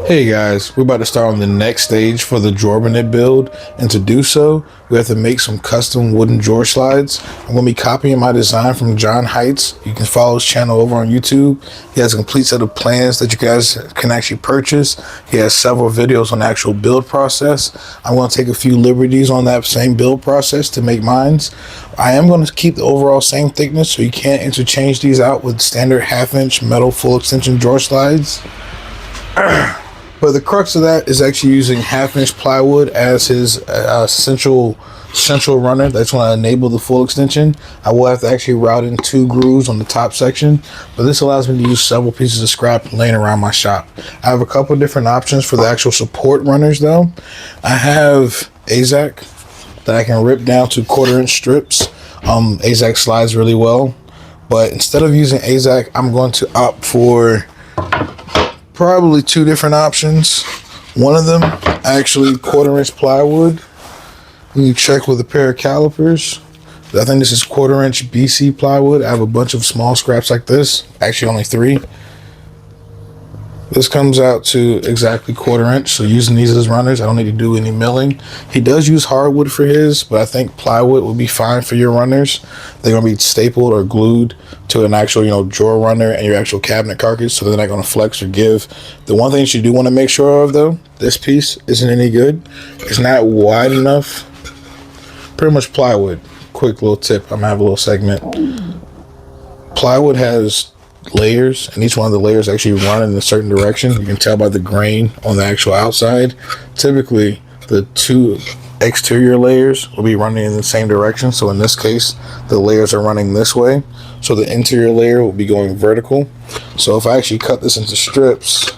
Hey guys, we're about to start on the next stage for the Jorbanet build, and to do so, we have to make some custom wooden drawer slides. I'm going to be copying my design from John Heights. You can follow his channel over on YouTube. He has a complete set of plans that you guys can actually purchase. He has several videos on the actual build process. I'm going to take a few liberties on that same build process to make mines. I am going to keep the overall same thickness, so you can't interchange these out with standard 1/2-inch metal full extension drawer slides. But the crux of that is actually using 1/2-inch plywood as his central runner. That's going to enable the full extension. I will have to actually route in 2 grooves on the top section, but this allows me to use several pieces of scrap laying around my shop. I have a couple different options for the actual support runners though. I have AZAC that I can rip down to 1/4-inch strips. AZAC slides really well, but instead of using AZAC, I'm going to opt for probably 2 different options. One of them actually 1/4-inch plywood. You check with a pair of calipers. I think this is 1/4-inch BC plywood. I have a bunch of small scraps like this, actually only 3. This comes out to exactly 1/4-inch, so using these as runners, I don't need to do any milling. He does use hardwood for his, but I think plywood would be fine for your runners. They're going to be stapled or glued to an actual, drawer runner and your actual cabinet carcass, so they're not going to flex or give. The one thing you do want to make sure of, though, this piece isn't any good. It's not wide enough. Pretty much plywood. Quick little tip. I'm going to have a little segment. Plywood has layers, and each one of the layers actually run in a certain direction. You can tell by the grain on the actual outside. Typically, the 2 exterior layers will be running in the same direction. So in this case, the layers are running this way. So the interior layer will be going vertical. So if I actually cut this into strips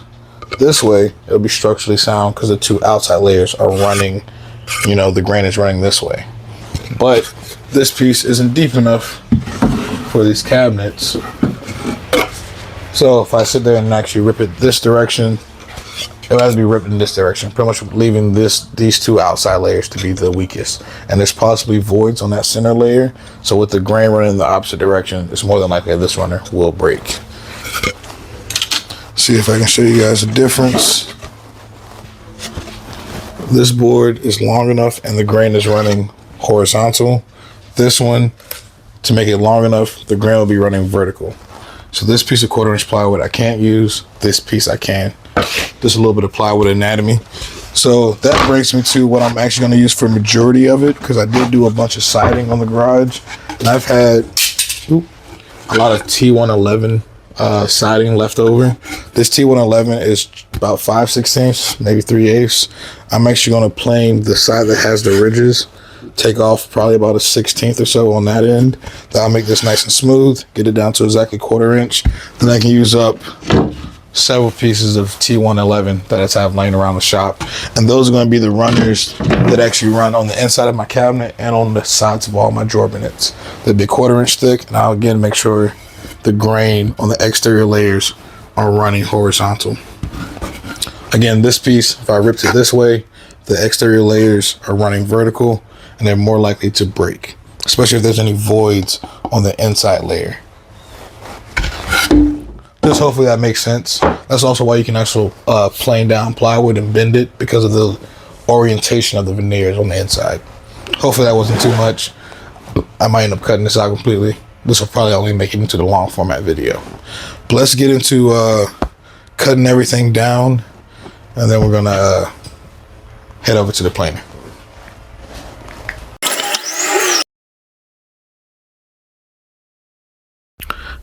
this way, it'll be structurally sound because the 2 outside layers are running, the grain is running this way. But this piece isn't deep enough for these cabinets. So if I sit there and actually rip it this direction, it has to be ripped in this direction, pretty much leaving these 2 outside layers to be the weakest. And there's possibly voids on that center layer. So with the grain running in the opposite direction, it's more than likely that this runner will break. See if I can show you guys a difference. This board is long enough and the grain is running horizontal. This one, to make it long enough, the grain will be running vertical. So this piece of 1/4-inch plywood I can't use. This piece I can. Just a little bit of plywood anatomy. So that brings me to what I'm actually going to use for majority of it, because I did do a bunch of siding on the garage, and I've had a lot of T111 siding left over. This T111 is about 5/16, maybe 3/8. I'm actually going to plane the side that has the ridges. Take off probably about a 1/16 or so on that end. That'll make this nice and smooth. Get it down to exactly 1/4-inch. Then I can use up several pieces of T111 that I have laying around the shop. And those are going to be the runners that actually run on the inside of my cabinet and on the sides of all my Jorbinets. They'll be 1/4-inch thick. And I'll again make sure the grain on the exterior layers are running horizontal. Again, this piece, if I ripped it this way, the exterior layers are running vertical, and they're more likely to break, especially if there's any voids on the inside layer. Just hopefully that makes sense. That's also why you can also plane down plywood and bend it, because of the orientation of the veneers on the inside. Hopefully that wasn't too much. I might end up cutting this out completely. This will probably only make it into the long format video. But let's get into cutting everything down, and then we're gonna head over to the planer.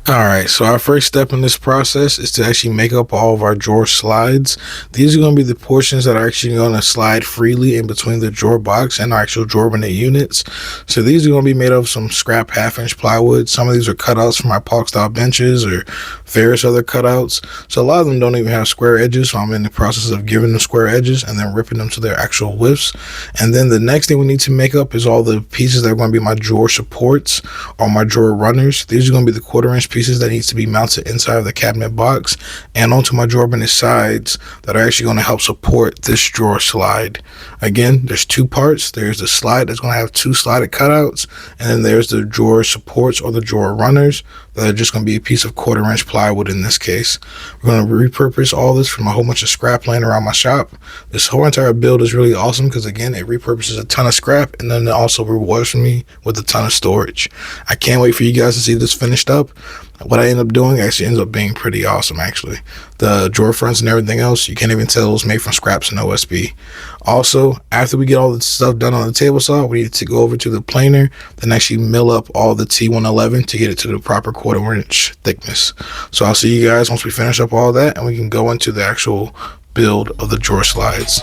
Alright, so our first step in this process is to actually make up all of our drawer slides. These are going to be the portions that are actually going to slide freely in between the drawer box and our actual Jorbanet units. So these are going to be made of some scrap 1/2-inch plywood. Some of these are cutouts from my Park style benches or various other cutouts. So a lot of them don't even have square edges, so I'm in the process of giving them square edges and then ripping them to their actual widths. And then the next thing we need to make up is all the pieces that are going to be my drawer supports or my drawer runners. These are going to be the 1/4-inch pieces that needs to be mounted inside of the cabinet box and onto my drawer bin sides that are actually going to help support this drawer slide. Again, there's two parts. There's the slide that's going to have two slided cutouts, and then there's the drawer supports or the drawer runners that are just going to be a piece of 1/4 inch plywood in this case. We're going to repurpose all this from a whole bunch of scrap laying around my shop. This whole entire build is really awesome because, again, it repurposes a ton of scrap, and then it also rewards me with a ton of storage. I can't wait for you guys to see this finished up. What I end up doing actually ends up being pretty awesome, actually. The drawer fronts and everything else, you can't even tell it was made from scraps and OSB. Also, after we get all the stuff done on the table saw, we need to go over to the planer, then actually mill up all the T111 to get it to the proper 1/4 inch thickness. So I'll see you guys once we finish up all that, and we can go into the actual build of the drawer slides.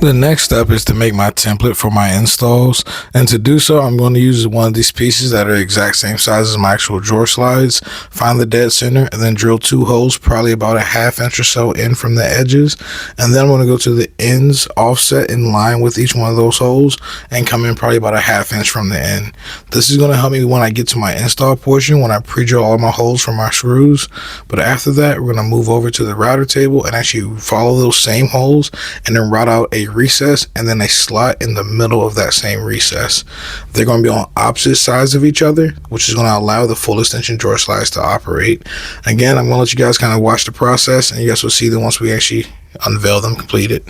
The next step is to make my template for my installs, and to do so I'm going to use one of these pieces that are exact same size as my actual drawer slides, find the dead center, and then drill 2 holes probably about a 1/2 inch or so in from the edges, and then I'm going to go to the ends offset in line with each one of those holes and come in probably about a 1/2 inch from the end. This is going to help me when I get to my install portion, when I pre-drill all my holes for my screws. But after that, we're going to move over to the router table and actually follow those same holes and then route out a recess and then a slot in the middle of that same recess. They're going to be on opposite sides of each other, which is going to allow the full extension drawer slides to operate. Again, I'm going to let you guys kind of watch the process, and you guys will see them once we actually unveil them completed.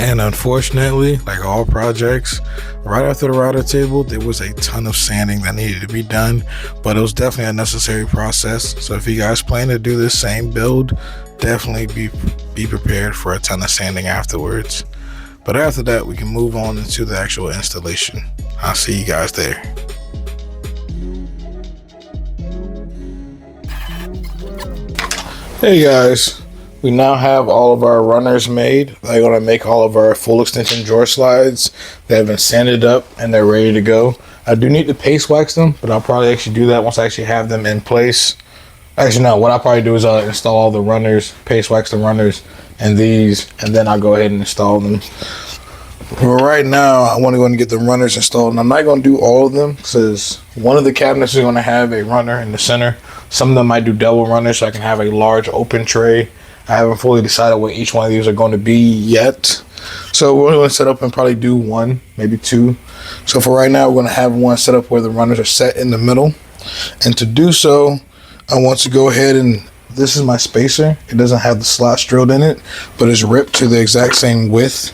And unfortunately, like all projects, right after the router table, there was a ton of sanding that needed to be done, but it was definitely a necessary process. So if you guys plan to do this same build, definitely be prepared for a ton of sanding afterwards. But after that, we can move on into the actual installation. I'll see you guys there. Hey guys, we now have all of our runners made. They're going to make all of our full extension drawer slides. They have been sanded up and they're ready to go. I do need to paste wax them, but I'll probably actually do that once I actually have them in place. Actually, no, what I'll probably do is I'll install all the runners, paste wax the runners and these, and then I'll go ahead and install them. For right now, I want to go and get the runners installed, and I'm not going to do all of them because one of the cabinets is going to have a runner in the center. Some of them might do double runners, so I can have a large open tray. I haven't fully decided what each one of these are going to be yet. So we're going to set up and probably do one, maybe two. So for right now, we're going to have one set up where the runners are set in the middle. And to do so, I want to go ahead and, this is my spacer. It doesn't have the slots drilled in it, but it's ripped to the exact same width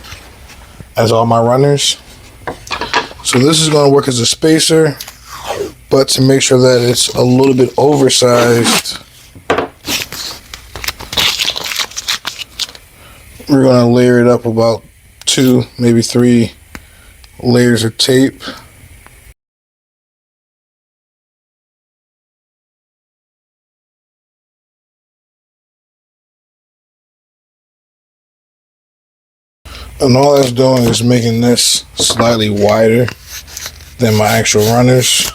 as all my runners. So this is going to work as a spacer, but to make sure that it's a little bit oversized, We're going to layer it up about 2, maybe 3 layers of tape. And all that's doing is making this slightly wider than my actual runners.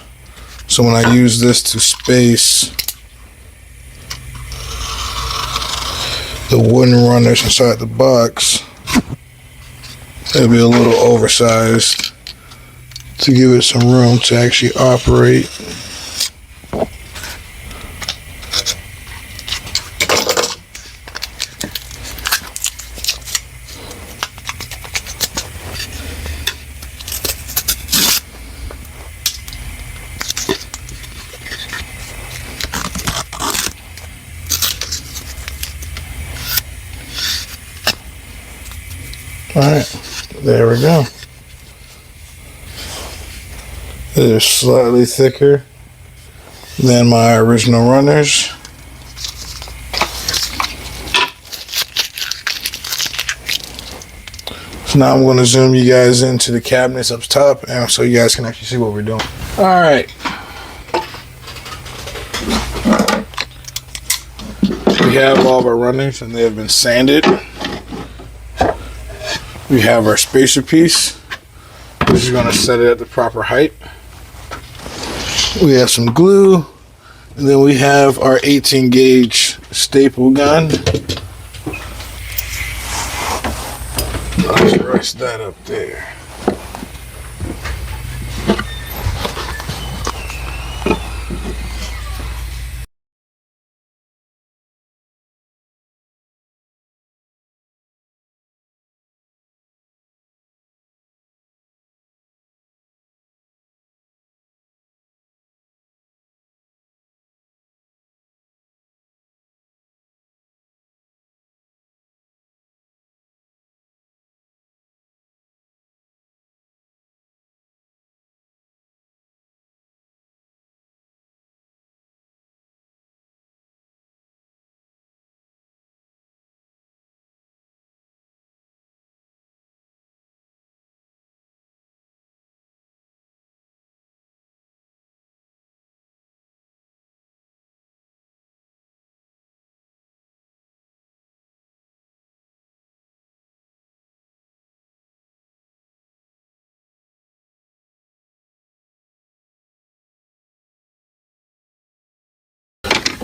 So when I use this to space the wooden runners inside the box, it'll be a little oversized to give it some room to actually operate. Alright, there we go. They're slightly thicker than my original runners. So now I'm going to zoom you guys into the cabinets up top and so you guys can actually see what we're doing. Alright. We have all of our runners and they have been sanded. We have our spacer piece, which is going to set it at the proper height. We have some glue, and then we have our 18 gauge staple gun. Let's rest that up there.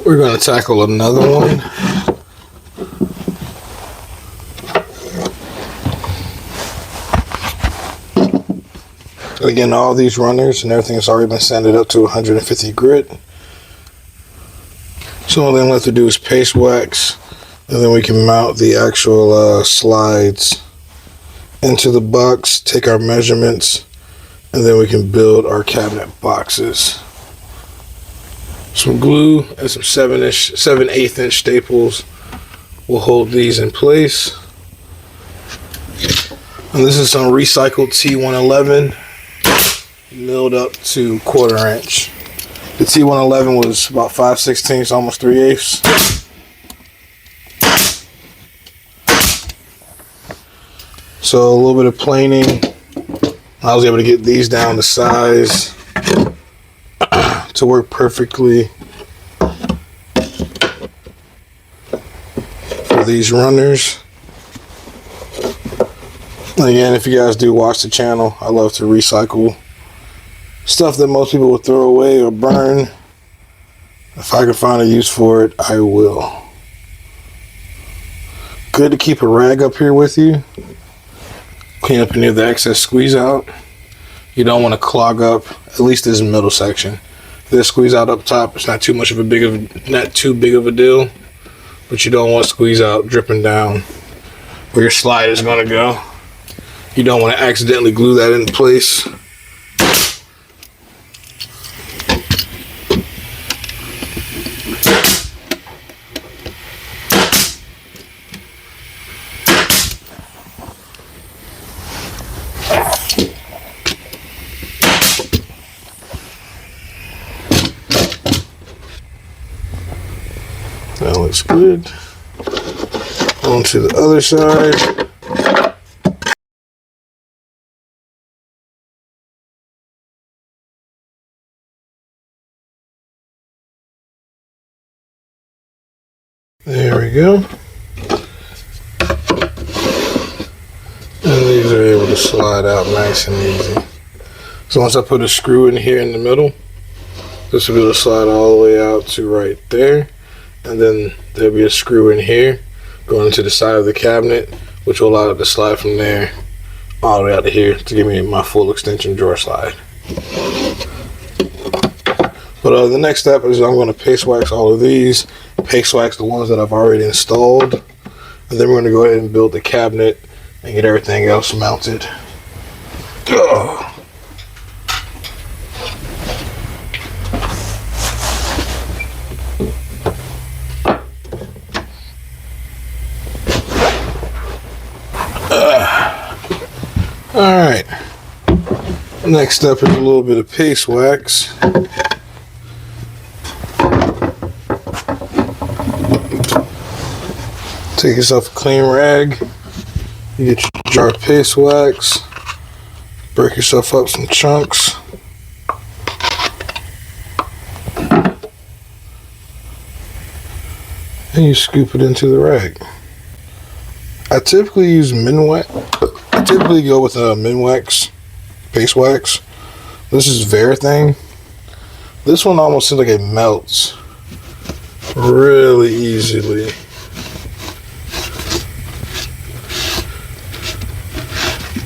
We're going to tackle another one. Again, all these runners and everything has already been sanded up to 150 grit. So all they have to do is paste wax, and then we can mount the actual slides into the box, take our measurements, and then we can build our cabinet boxes. Some glue and some 7/8 inch staples will hold these in place. And this is some recycled T111 milled up to 1/4 inch. The T111 was about 5/16, almost 3/8. So a little bit of planing. I was able to get these down to size to work perfectly for these runners. Again, if you guys do watch the channel, I love to recycle stuff that most people will throw away or burn. If I can find a use for it, I will. Good to keep a rag up here with you. Clean up any of the excess squeeze out. You don't want to clog up at least this middle section. This squeeze out up top, it's not too big of a deal, but you don't want squeeze out dripping down where your slide is going to go. You don't want to accidentally glue that in place. That looks good. onto the other side. There we go. And these are able to slide out nice and easy. So once I put a screw in here in the middle, this will be able to slide all the way out to right there. And then there'll be a screw in here going to the side of the cabinet, which will allow it to slide from there all the way out to here to give me my full extension drawer slide. But the next step is I'm going to paste wax all of these, paste wax the ones that I've already installed, and then we're going to go ahead and build the cabinet and get everything else mounted. Oh. Alright, next step is a little bit of paste wax. Take yourself a clean rag, you get your jar of paste wax, break yourself up some chunks. And you scoop it into the rag. I typically use Minwax. I typically go with Minwax paste wax. This is Varathane. This one almost seems like it melts really easily.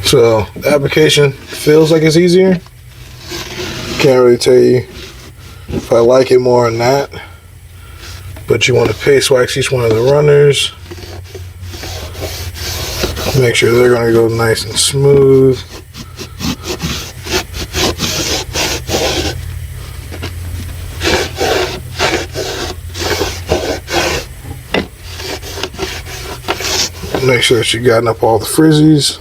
So the application feels like it's easier. Can't really tell you if I like it more than that. But you want to paste wax each one of the runners. Make sure they're going to go nice and smooth. Make sure that you've gotten up all the frizzies.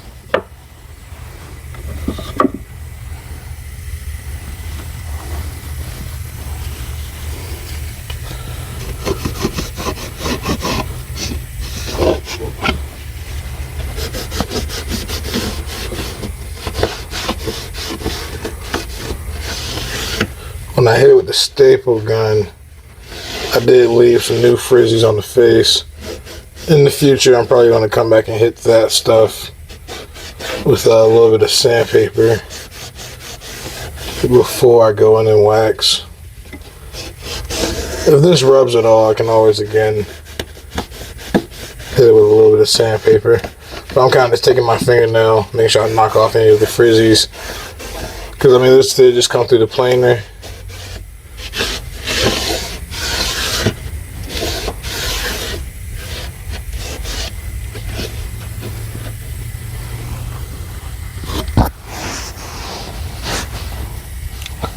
When I hit it with the staple gun, I did leave some new frizzies on the face. In the future, I'm probably going to come back and hit that stuff with a little bit of sandpaper before I go in and wax. If this rubs at all, I can always again hit it with a little bit of sandpaper. But I'm kind of just taking my fingernail, making sure I knock off any of the frizzies. Because I mean, this did just come through the planer.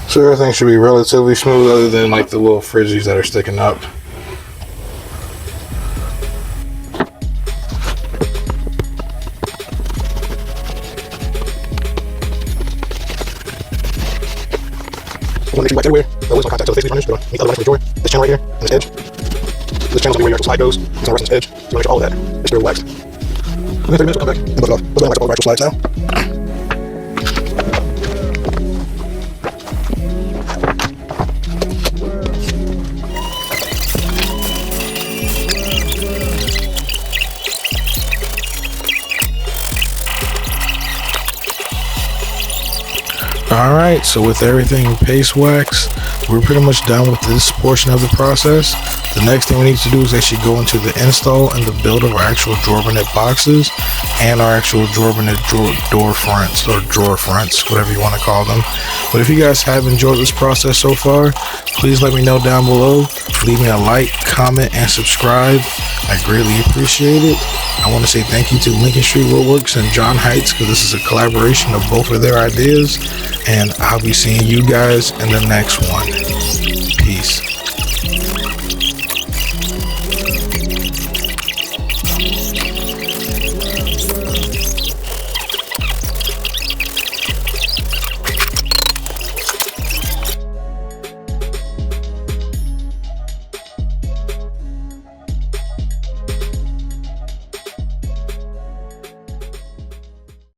So everything should be relatively smooth other than like the little frizzies that are sticking up. You want to make sure you wax everywhere. That looks like contact to the face of these runners. You're going to meet the other runners for the drawer. This channel right here and this edge. This channel is where your actual slide goes. It's going to rest on this edge. So you want to make sure all of that is still waxed. And then 30 minutes we'll come back and buff it off. We're going to wax all the actual slides now. Alright, so with everything paste wax, we're pretty much done with this portion of the process. The next thing we need to do is actually go into the install and the build of our actual Jorbanet boxes and our actual Jorbanet door fronts, or drawer fronts, whatever you want to call them. But if you guys have enjoyed this process so far, please let me know down below. Leave me a like, comment, and subscribe. I greatly appreciate it. I want to say thank you to Lincoln Street Woodworks and John Heights, because this is a collaboration of both of their ideas. And I'll be seeing you guys in the next one. Peace.